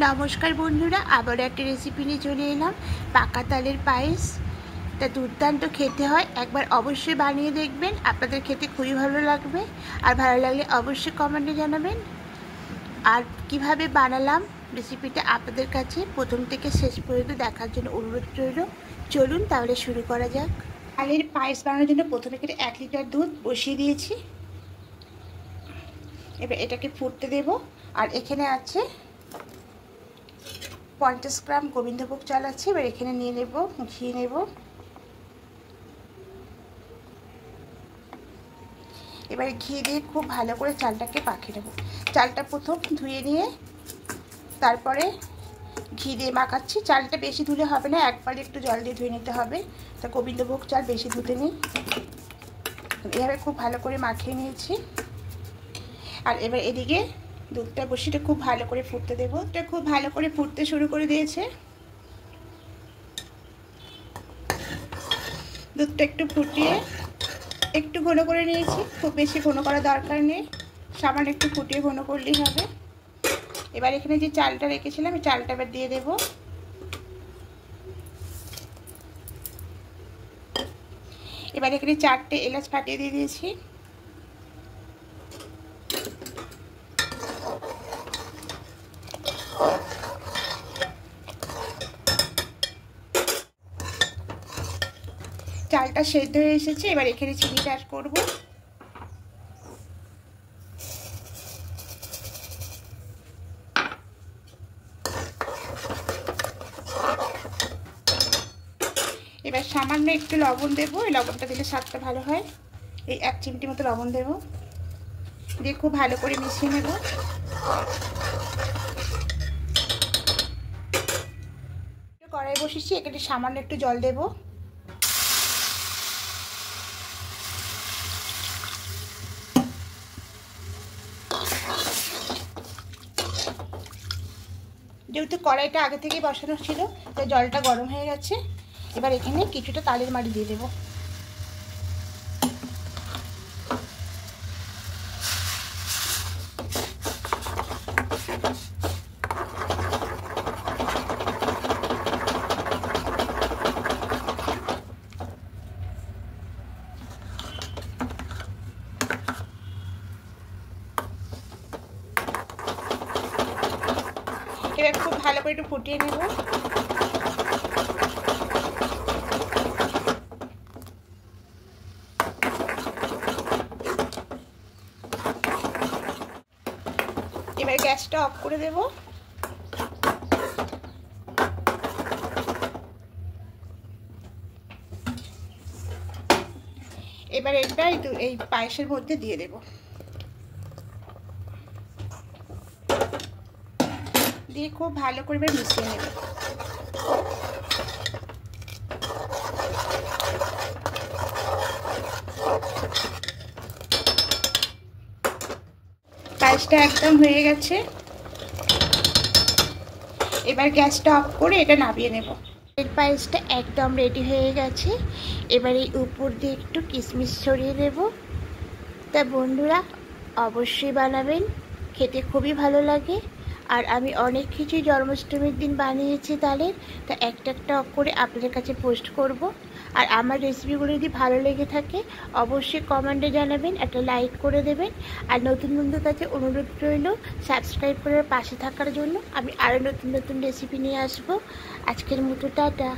নমস্কার বন্ধুরা, আবার একটা রেসিপি নিয়ে চলে এলাম। পাকা তালের পায়েস। তা দুর্দান্ত খেতে হয়, একবার অবশ্যই বানিয়ে দেখবেন, আপনাদের খেতে খুবই ভালো লাগবে। আর ভালো লাগলে অবশ্যই কমেন্টে জানাবেন। আর কিভাবে বানালাম রেসিপিটা আপনাদের কাছে প্রথম থেকে শেষ পর্যন্ত দেখার জন্য অনুরোধ রইল। চলুন তাহলে শুরু করা যাক। তালের পায়েস বানানোর জন্য প্রথমে 1 লিটার দুধ বসিয়ে দিয়েছি। এবার এটাকে ফুটতে দেব। আর এখানে আছে 50 গ্রাম গোবিন্দভোগ চাল আছে। এবার এখানে নিয়ে নেব ঘি নেব। এবার ঘি দিয়ে খুব ভালো করে চালটাকে মাখিয়ে নেব। চালটা প্রথম ধুয়ে নিয়ে তারপরে ঘি দিয়ে মাখাচ্ছি। চালটা বেশি ধুলে হবে না, একবারে একটু জল দিয়ে ধুয়ে নিতে হবে। তা গোবিন্দভোগ চাল বেশি ধুতে নেই। এভাবে খুব ভালো করে মাখিয়ে নিয়েছি। আর এবার এদিকে দুধটা বসিয়ে খুব ভালো করে ফুটতে দেবো। এটা খুব ভালো করে ফুটতে শুরু করে দিয়েছে। দুধটা একটু ফুটিয়ে একটু ঘন করে নিয়েছি, খুব বেশি ঘন করা দরকার নেই, সামান্য একটু ফুটিয়ে ঘন করলেই হবে। এবার এখানে যে চালটা রেখেছিলাম এই চালটা এবার দিয়ে দেব। এবার এখানে 4টে এলাচ ফাটিয়ে দিয়ে দিয়েছি। চালটা সেদ্ধ হয়ে এসেছে। এবার এখানে চিনিটা অ্যাড করব। এবার সামান্য একটু লবণ দেবো, এই লবণটা দিলে স্বাদটা ভালো হয়। এই 1 চিমটি মতো লবণ দেব, দিয়ে খুব ভালো করে মিশিয়ে নেব। কড়াই বসিয়েছি, এখানে সামান্য একটু জল দেব। যেহেতু কড়াইটা আগে থেকেই বসানো ছিল তাই জলটা গরম হয়ে গেছে। এবার এখানে কিছুটা তালের মাড়ি দিয়ে দেবো। এবার খুব ভালো করে একটু ফুটিয়ে নেব। এবার গ্যাসটা অফ করে দেব। এবার এটা এই পায়েসের মধ্যে দিয়ে দেব, দিয়ে খুব ভালো করে মিশিয়ে নেব। পায়েসটা একদম হয়ে গেছে। এবার গ্যাসটা অফ করে এটা নামিয়ে নেব। এই পায়েসটা একদম রেডি হয়ে গেছে। এবার এই উপর দিয়ে একটু কিশমিশ ছড়িয়ে দেব। তা বন্ধুরা অবশ্যই বানাবেন, খেতে খুবই ভালো লাগে। আর আমি অনেক কিছুই জন্মাষ্টমীর দিন বানিয়েছি তালের, তা একটা একটা করে আপনাদের কাছে পোস্ট করব। আর আমার রেসিপিগুলো যদি ভালো লেগে থাকে অবশ্যই কমেন্টে জানাবেন, একটা লাইক করে দেবেন। আর নতুন বন্ধুর কাছে অনুরোধ রইল সাবস্ক্রাইব করে পাশে থাকার জন্য। আমি আরও নতুন নতুন রেসিপি নিয়ে আসবো। আজকের মতো টাটা।